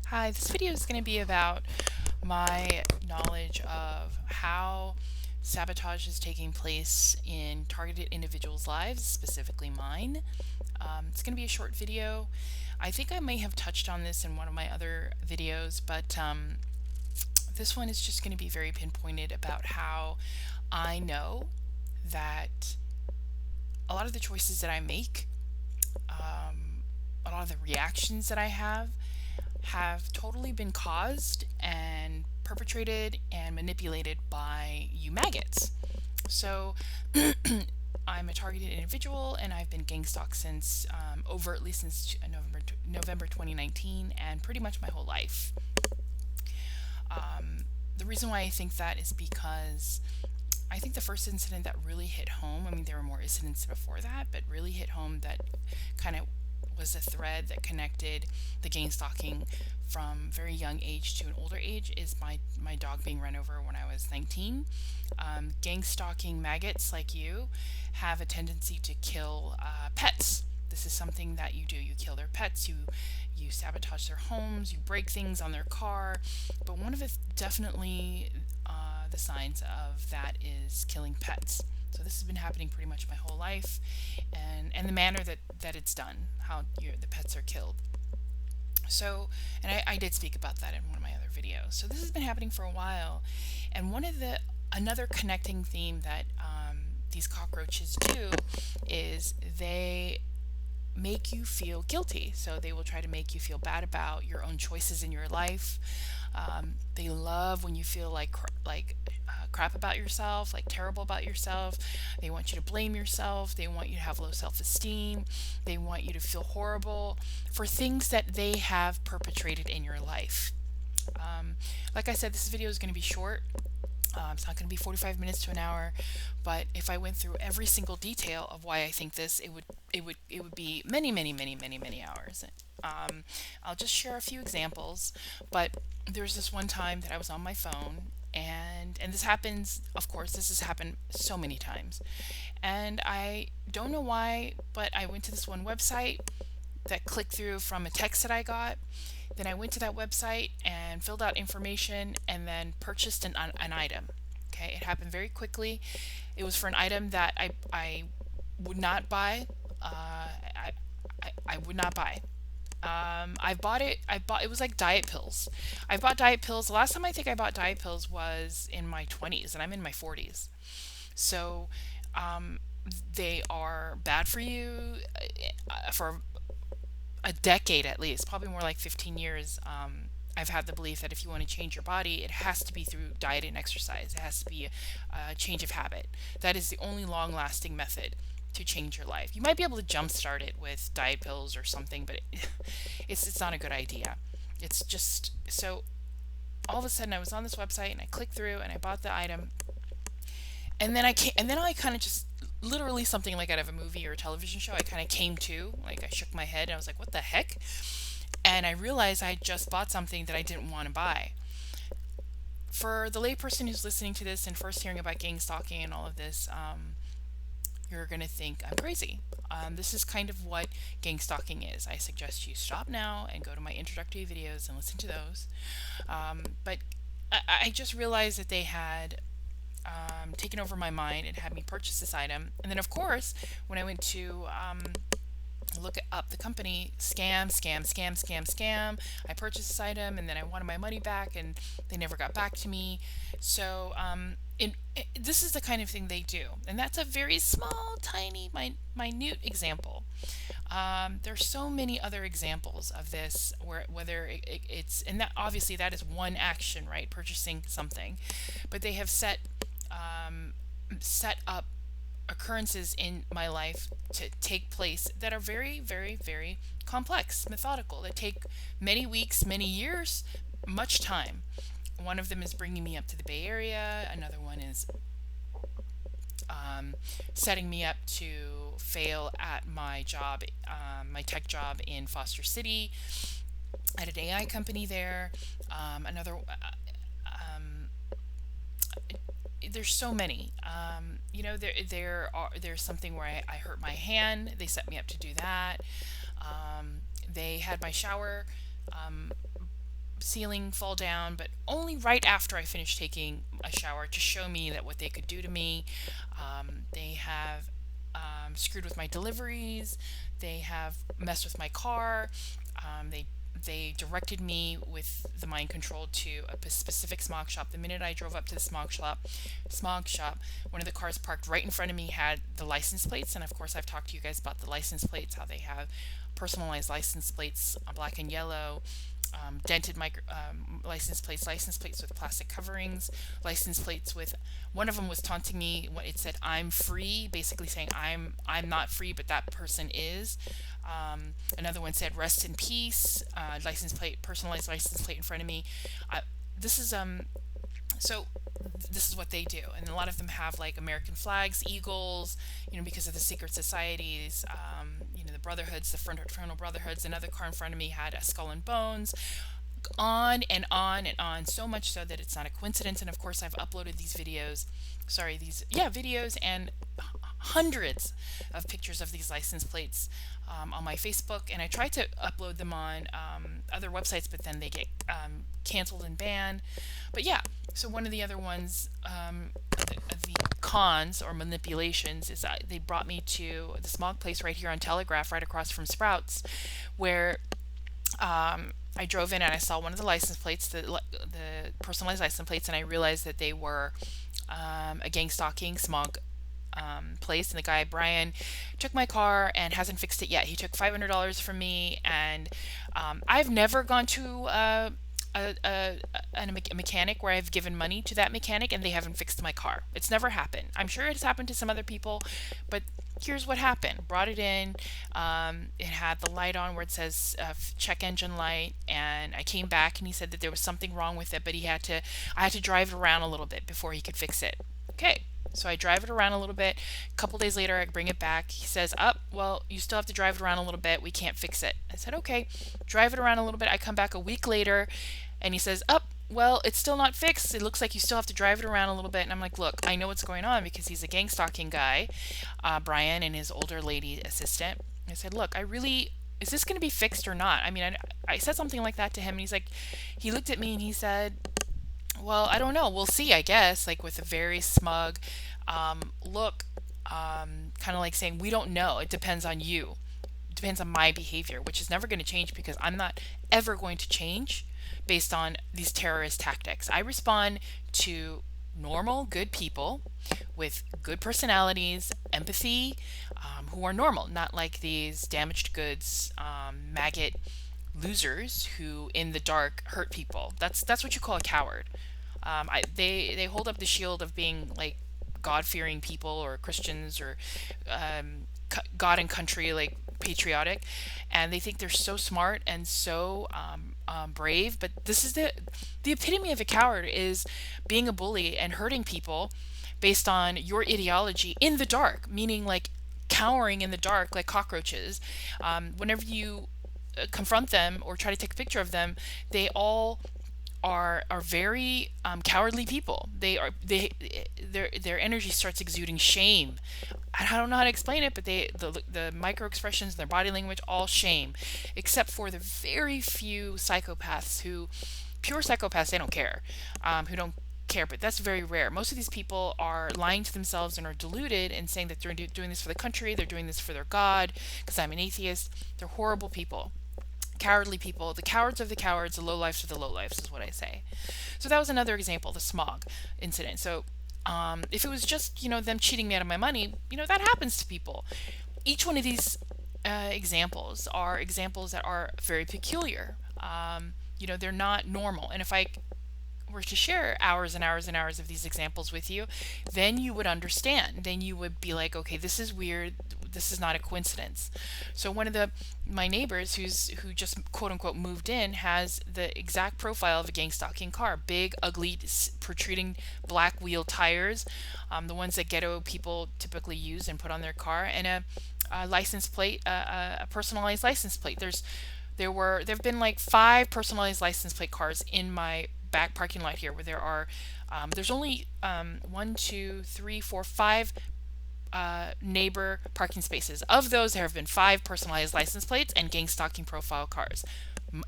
Hi, this video is going to be about my knowledge of how sabotage is taking place in targeted individuals' lives, specifically mine. It's going to be a short video. I think I may have touched on this in one of my other videos, but this one is just going to be very pinpointed about how I know that a lot of the choices that I make, a lot of the reactions that I have totally been caused and perpetrated and manipulated by you maggots. So I'm a targeted individual and I've been gang stalked since overtly since November 2019 and pretty much my whole life. The reason why I think that is because I think the first incident that really hit home, I mean, there were more incidents before that, but really hit home that kind of was a thread that connected the gang stalking from very young age to an older age is my dog being run over when I was 19. Gang stalking maggots like you have a tendency to kill pets. This is something that you do. You kill their pets, you sabotage their homes, you break things on their car. But one of the definitely the signs of that is killing pets. So this has been happening pretty much my whole life, and the manner that it's done, how the pets are killed. So, and I did speak about that in one of my other videos. So this has been happening for a while, and another connecting theme that these cockroaches do is they make you feel guilty. So they will try to make you feel bad about your own choices in your life. They love when you feel like crap about yourself, like terrible about yourself. They want you to blame yourself. They want you to have low self-esteem. They want you to feel horrible for things that they have perpetrated in your life. Like I said, this video is going to be short. It's not going to be 45 minutes to an hour, but if I went through every single detail of why I think this, it would be many hours. I'll just share a few examples, but there's this one time that I was on my phone, and this happens. Of course, this has happened so many times, and I don't know why, but I went to this one website that clicked through from a text that I got. Then I went to that website and filled out information and then purchased an item. Okay, it happened very quickly. It was for an item that I would not buy. I would not buy. I bought it. It was like diet pills. I bought diet pills. The last time I think I bought diet pills was in my 20s, and I'm in my 40s. So they are bad for you for a decade at least, probably more like 15 years. I've had the belief that if you want to change your body, it has to be through diet and exercise. It has to be a change of habit. That is the only long lasting method to change your life. You might be able to jumpstart it with diet pills or something, but it's not a good idea. It's just so all of a sudden I was on this website and I clicked through and I bought the item, and then I kind of just literally something like out of a movie or a television show. I kind of came to, like I shook my head and I was like, "What the heck?" And I realized I had just bought something that I didn't want to buy. For the layperson who's listening to this and first hearing about gang stalking and all of this, you're gonna think I'm crazy. This is kind of what gang stalking is. I suggest you stop now and go to my introductory videos and listen to those. But I just realized that they had taken over my mind and had me purchase this item. And then, of course, when I went to look up the company, scam, I purchased this item and then I wanted my money back and they never got back to me. So this is the kind of thing they do. And that's a very small, tiny, minute example. There's so many other examples of this where whether it's, and that obviously that is one action, right? Purchasing something. But they have set up occurrences in my life to take place that are very complex, methodical, that take many weeks, many years, much time. One of them is bringing me up to the Bay Area. Another one is setting me up to fail at my job, my tech job in Foster City, at an AI company there. Another there's so many. There's something where I hurt my hand. They set me up to do that. They had my shower ceiling fall down, but only right after I finished taking a shower to show me that what they could do to me. They have screwed with my deliveries. They have messed with my car. They directed me with the mind control to a specific smog shop. The minute I drove up to the smog shop, one of the cars parked right in front of me had the license plates, and of course I've talked to you guys about the license plates, how they have personalized license plates, black and yellow, dented license plates with plastic coverings, license plates with, one of them was taunting me. It said "I'm free," basically saying I'm not free, but that person is. Another one said "Rest in peace." License plate, personalized license plate in front of me. This is so this is what they do, and a lot of them have like American flags, eagles, because of the secret societies, the brotherhoods, the fraternal brotherhoods. Another car in front of me had a skull and bones, on and on and on, so much so that it's not a coincidence. And of course I've uploaded these videos, videos and hundreds of pictures of these license plates on my Facebook, and I try to upload them on other websites, but then they get canceled and banned. But yeah, so one of the other ones, the cons or manipulations, is that they brought me to the smog place right here on Telegraph, right across from Sprouts, where I drove in and I saw one of the license plates, the personalized license plates, and I realized that they were a gang stalking smog place. And the guy, Brian, took my car and hasn't fixed it yet. He took $500 from me, and I've never gone to a mechanic where I've given money to that mechanic and they haven't fixed my car. It's never happened. I'm sure it's happened to some other people, but here's what happened. Brought it in. It had the light on where it says check engine light, and I came back and he said that there was something wrong with it, but I had to drive it around a little bit before he could fix it. Okay. So I drive it around a little bit. A couple days later, I bring it back. He says, well, you still have to drive it around a little bit. We can't fix it. I said, okay. Drive it around a little bit. I come back a week later, and he says, well, it's still not fixed. It looks like you still have to drive it around a little bit. And I'm like, look, I know what's going on, because he's a gang stalking guy, Brian, and his older lady assistant. I said, look, is this going to be fixed or not? I mean, I said something like that to him, and he looked at me and he said, well, I don't know. We'll see, I guess, like with a very smug look, kind of like saying, we don't know. It depends on you. It depends on my behavior, which is never going to change, because I'm not ever going to change based on these terrorist tactics. I respond to normal, good people with good personalities, empathy, who are normal, not like these damaged goods, maggot losers who in the dark hurt people. That's what you call a coward. They hold up the shield of being like God-fearing people, or Christians, or God and country, like patriotic, and they think they're so smart and so brave. But this is the epitome of a coward, is being a bully and hurting people based on your ideology in the dark, meaning like cowering in the dark like cockroaches. Whenever you confront them or try to take a picture of them, they all are very cowardly people. Their energy starts exuding shame. I don't know how to explain it, but the micro expressions, their body language, all shame, except for the very few psychopaths pure psychopaths, they don't care, who don't care, but that's very rare. Most of these people are lying to themselves and are deluded and saying that they're doing this for the country, they're doing this for their God, because I'm an atheist. They're horrible people. Cowardly people, the cowards of the cowards, the lowlifes of the lowlifes, is what I say. So that was another example, the smog incident. So if it was just, them cheating me out of my money, that happens to people. Each one of these examples are examples that are very peculiar. They're not normal. And if I were to share hours and hours and hours of these examples with you, then you would understand. Then you would be like, okay, this is weird. This is not a coincidence. So one of my neighbors who just quote unquote moved in has the exact profile of a gang stalking car: big, ugly, protruding black wheel tires, the ones that ghetto people typically use and put on their car, and a license plate, a personalized license plate. There've been like 5 personalized license plate cars in my back parking lot here, where there's only 1, 2, 3, 4, 5 neighbor parking spaces. Of those, there have been 5 personalized license plates and gang stalking profile cars.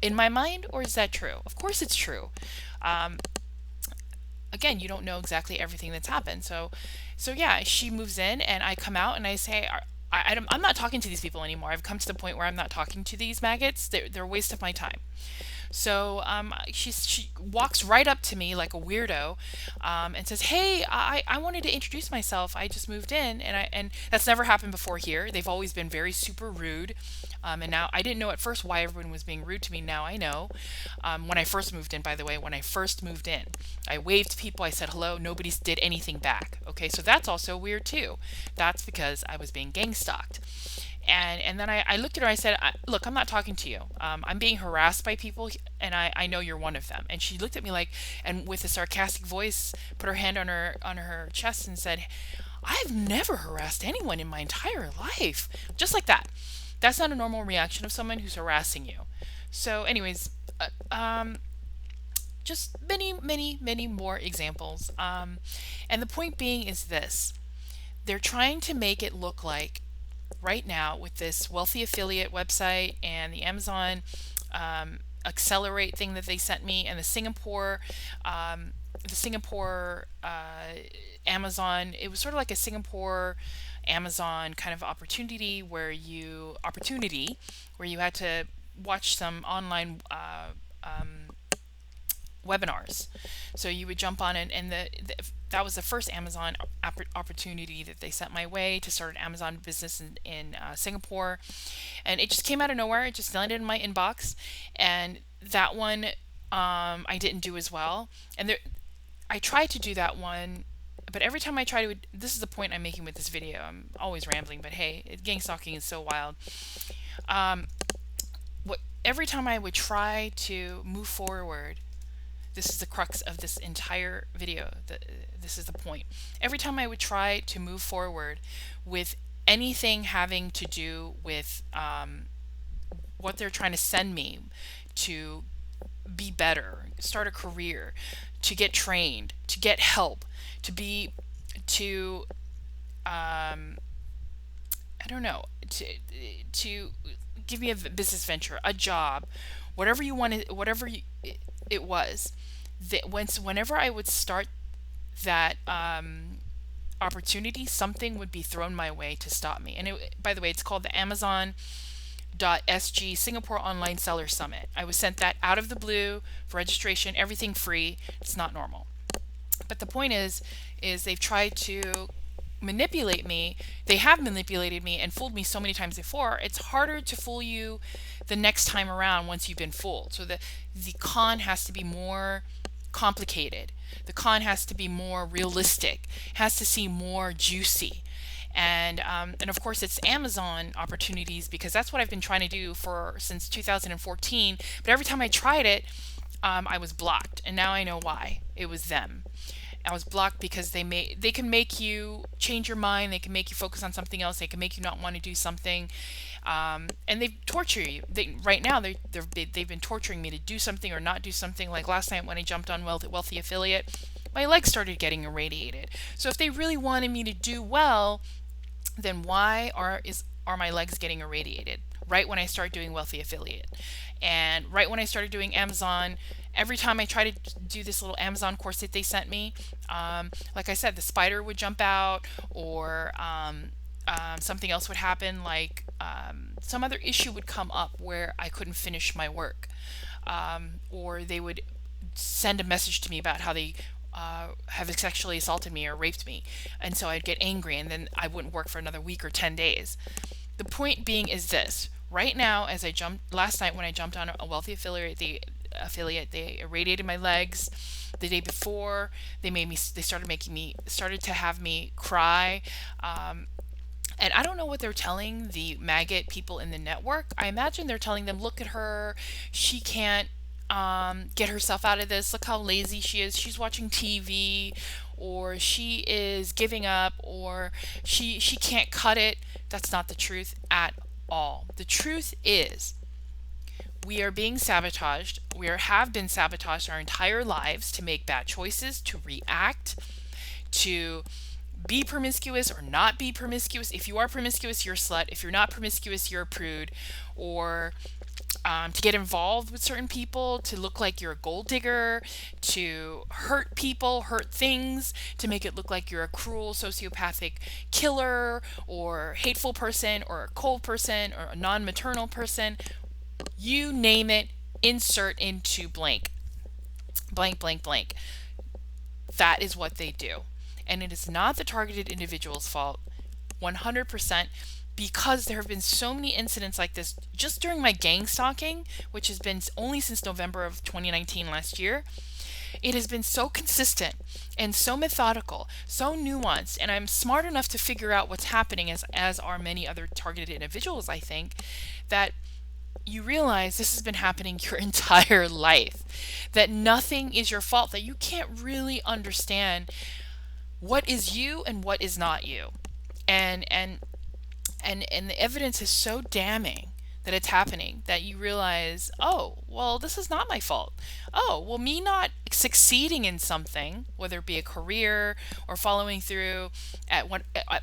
In my mind, or is that true? Of course it's true. Um, Again, you don't know exactly everything that's happened. So yeah, she moves in, and I come out and I say, I'm not talking to these people anymore. I've come to the point where I'm not talking to these maggots. They're a waste of my time. So she walks right up to me like a weirdo, and says, "Hey, I wanted to introduce myself. I just moved in, and that's never happened before here. They've always been very super rude, and now I didn't know at first why everyone was being rude to me. Now I know. When I first moved in, by the way, when I first moved in, I waved to people. I said hello. Nobody did anything back. Okay, so that's also weird too. That's because I was being gang stalked." And then I looked at her. I said, "Look, I'm not talking to you. I'm being harassed by people, and I know you're one of them." And she looked at me like, and with a sarcastic voice, put her hand on her chest and said, "I've never harassed anyone in my entire life." Just like that. That's not a normal reaction of someone who's harassing you. So, anyways, just many more examples. And the point being is this: they're trying to make it look like right now with this wealthy affiliate website and the Amazon accelerate thing that they sent me, and the Singapore Amazon. It was sort of like a Singapore Amazon kind of opportunity where you had to watch some online webinars. So you would jump on, and that was the first Amazon opportunity that they sent my way to start an Amazon business in Singapore. And it just came out of nowhere. It just landed in my inbox. And that one I didn't do as well. And I tried to do that one, but every time I try to, this is the point I'm making with this video. I'm always rambling, but hey, gang stalking is so wild. Every time I would try to move forward, this is the crux of this entire video. This is the point. Every time I would try to move forward with anything having to do with what they're trying to send me to be better, start a career, to get trained, to get help, to I don't know, to give me a business venture, a job, whatever you wanted, it was. Whenever I would start that opportunity, something would be thrown my way to stop me. And by the way, it's called the Amazon.sg Singapore Online Seller Summit. I was sent that out of the blue for registration, everything free. It's not normal. But the point is they've tried to manipulate me. They have manipulated me and fooled me so many times before. It's harder to fool you the next time around once you've been fooled. So the con has to be more complicated. The con has to be more realistic. It has to seem more juicy. And of course it's Amazon opportunities, because that's what I've been trying to do since 2014. But every time I tried it, I was blocked, and now I know why. It was them. I was blocked because they can make you change your mind. They can make you focus on something else. They can make you not want to do something, and they torture you. Right now they've been torturing me to do something or not do something. Like last night when I jumped on Wealthy Affiliate, my legs started getting irradiated. So if they really wanted me to do well, then why are my legs getting irradiated right when I start doing Wealthy Affiliate? And right when I started doing Amazon, every time I try to do this little Amazon course that they sent me, like I said, the spider would jump out, or something else would happen, like some other issue would come up where I couldn't finish my work, or they would send a message to me about how they have sexually assaulted me or raped me, and so I'd get angry, and then I wouldn't work for another week or 10 days. The point being is this: right now, last night when I jumped on a Wealthy Affiliate, they irradiated my legs. The day before, they started to have me cry. And I don't know what they're telling the maggot people in the network. I imagine they're telling them, look at her, she can't get herself out of this. Look how lazy she is. She's watching TV, or she is giving up, or she can't cut it. That's not the truth at all. The truth is, we are being sabotaged. Have been sabotaged our entire lives to make bad choices, to react, to be promiscuous or not be promiscuous. If you are promiscuous, you're a slut. If you're not promiscuous, you're a prude. Or to get involved with certain people, to look like you're a gold digger, to hurt people, hurt things, to make it look like you're a cruel sociopathic killer or hateful person or a cold person or a non-maternal person. You name it, insert into blank, blank, blank, blank. That is what they do. And it is not the targeted individual's fault, 100%, because there have been so many incidents like this just during my gang stalking, which has been only since November of 2019 last year. It has been so consistent and so methodical, so nuanced, and I'm smart enough to figure out what's happening, as are many other targeted individuals, I think, that you realize this has been happening your entire life, that nothing is your fault, that you can't really understand what is you and what is not you. And the evidence is so damning that it's happening that you realize, oh, well, this is not my fault. Oh, well, me not succeeding in something, whether it be a career or following through at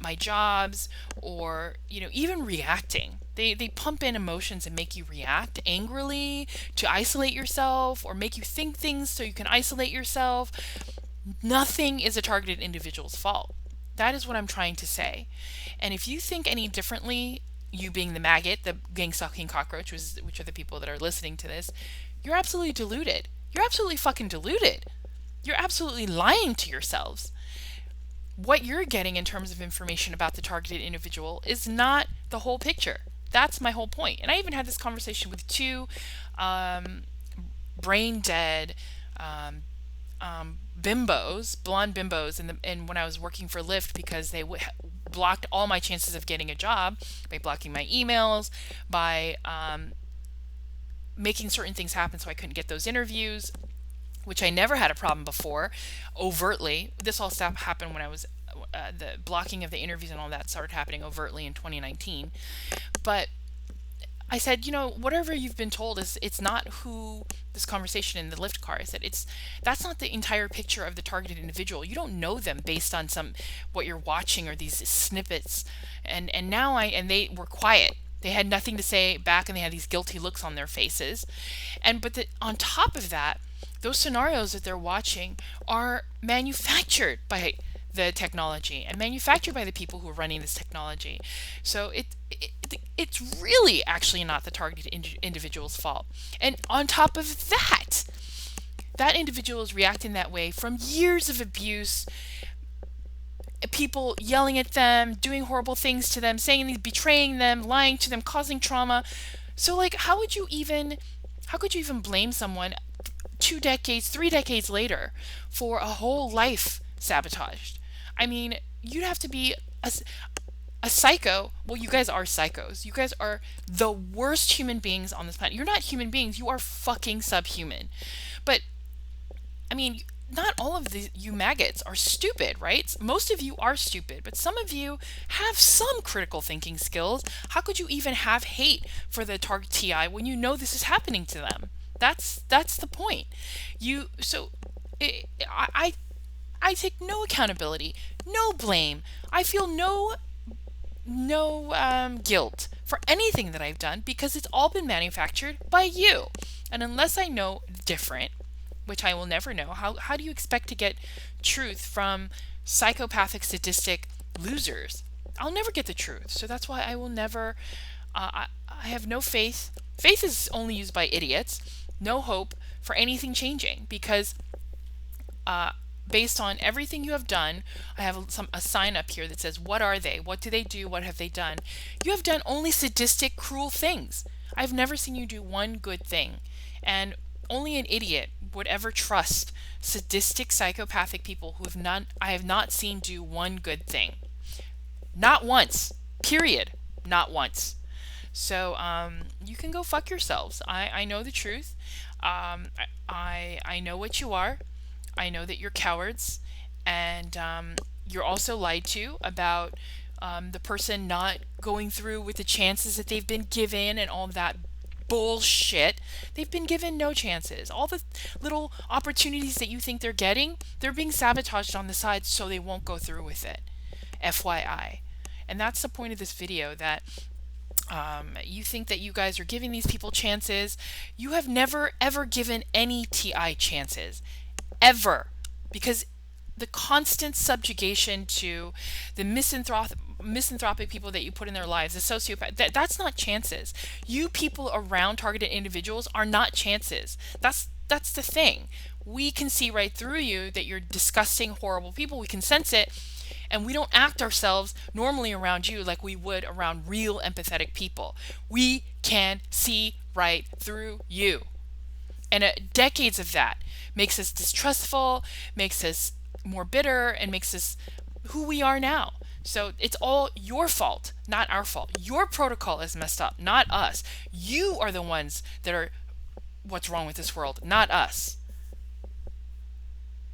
my jobs, or even reacting. They pump in emotions and make you react angrily to isolate yourself, or make you think things so you can isolate yourself. Nothing is a targeted individual's fault. That is what I'm trying to say. And if you think any differently, you being the maggot, the gang stalking cockroach, which are the people that are listening to this, you're absolutely deluded. You're absolutely fucking deluded. You're absolutely lying to yourselves. What you're getting in terms of information about the targeted individual is not the whole picture. That's my whole point. And I even had this conversation with two brain dead bimbos, blonde bimbos, and when I was working for Lyft, because they blocked all my chances of getting a job by blocking my emails, by making certain things happen so I couldn't get those interviews, which I never had a problem before, overtly. This all stuff happened when I was, the blocking of the interviews and all that started happening overtly in 2019. But I said, whatever you've been told it's not who this conversation in the Lyft car. I said, that's not the entire picture of the targeted individual. You don't know them based on what you're watching or these snippets. And they were quiet. They had nothing to say back, and they had these guilty looks on their faces. But on top of that, those scenarios that they're watching are manufactured by the technology and manufactured by the people who are running this technology. So it's really actually not the targeted individual's fault. And on top of that, that individual is reacting that way from years of abuse, people yelling at them, doing horrible things to them, betraying them, lying to them, causing trauma. So how could you even blame someone 2 decades, 3 decades later for a whole life sabotaged? I mean, you'd have to be a psycho. Well, you guys are psychos. You guys are the worst human beings on this planet. You're not human beings. You are fucking subhuman. But, I mean, not all of you maggots are stupid, right? Most of you are stupid, but some of you have some critical thinking skills. How could you even have hate for the target TI when you know this is happening to them? That's the point. I take no accountability, no blame. I feel no guilt for anything that I've done, because it's all been manufactured by you. And unless I know different, which I will never know, how do you expect to get truth from psychopathic, sadistic losers? I'll never get the truth. So that's why I will never, I have no faith. Faith is only used by idiots. No hope for anything changing, because based on everything you have done, I have a sign up here that says, what are they? What do they do? What have they done? You have done only sadistic, cruel things. I've never seen you do one good thing. And only an idiot would ever trust sadistic, psychopathic people I have not seen do one good thing. Not once. Period. Not once. So you can go fuck yourselves. I know the truth. I know what you are. I know that you're cowards, and you're also lied to about the person not going through with the chances that they've been given and all that bullshit. They've been given no chances. All the little opportunities that you think they're getting, they're being sabotaged on the side so they won't go through with it. FYI. And that's the point of this video, that you think that you guys are giving these people chances. You have never ever given any TI chances, ever, because the constant subjugation to the misanthropic people that you put in their lives, the sociopath, that's not chances. You people around targeted individuals are not chances. That's the thing. We can see right through you that you're disgusting, horrible people. We can sense it, and we don't act ourselves normally around you like we would around real empathetic people. We can see right through you. And decades of that makes us distrustful, makes us more bitter, and makes us who we are now. So it's all your fault, not our fault. Your protocol is messed up, not us. You are the ones that are what's wrong with this world, not us.